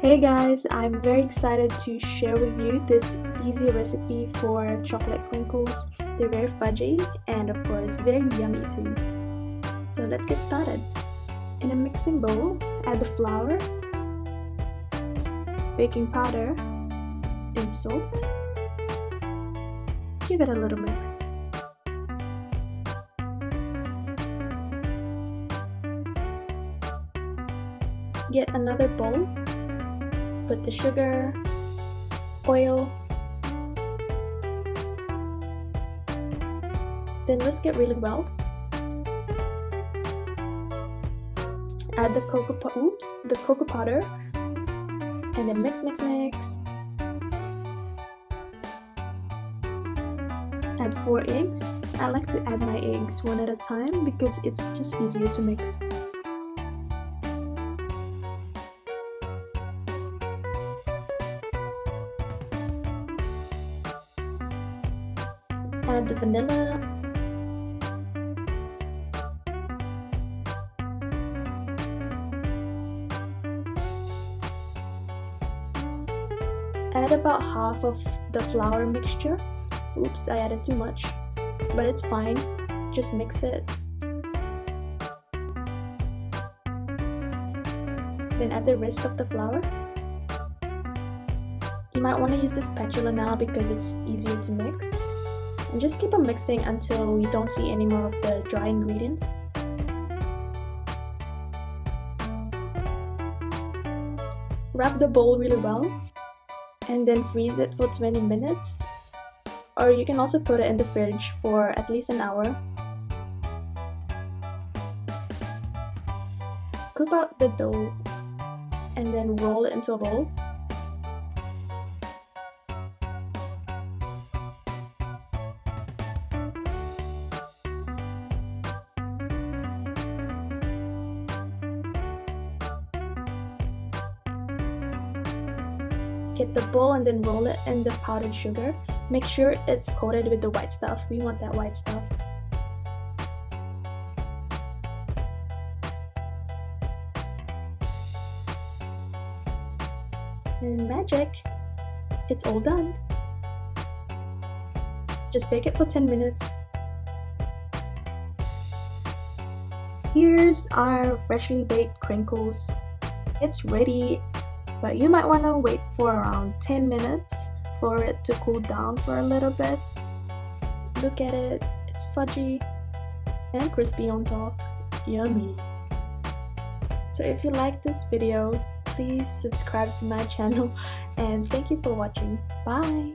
Hey guys, I'm very excited to share with you this easy recipe for chocolate crinkles. They're very fudgy and of course very yummy too. So let's get started. In a mixing bowl, add the flour, baking powder, and salt. Give it a little mix. Get another bowl. Put the sugar, oil, then whisk it really well. Add the cocoa powder, and then mix. Add 4 eggs. I like to add my eggs one at a time because it's just easier to mix. Add the vanilla, add about half of the flour mixture. Oops, I added too much, but it's fine, just mix it. Then add the rest of the flour. You might want to use the spatula now because it's easier to mix. And just keep on mixing until you don't see any more of the dry ingredients. Wrap the bowl really well and then freeze it for 20 minutes, or you can also put it in the fridge for at least an hour. Scoop out the dough and then roll it into a bowl. Get the bowl and then roll it in the powdered sugar. Make sure it's coated with the white stuff. We want that white stuff. And magic! It's all done. Just bake it for 10 minutes. Here's our freshly baked crinkles. It's ready. But you might want to wait for around 10 minutes for it to cool down for a little bit. Look at it, it's fudgy and crispy on top. Yummy! So if you like this video, please subscribe to my channel and thank you for watching. Bye!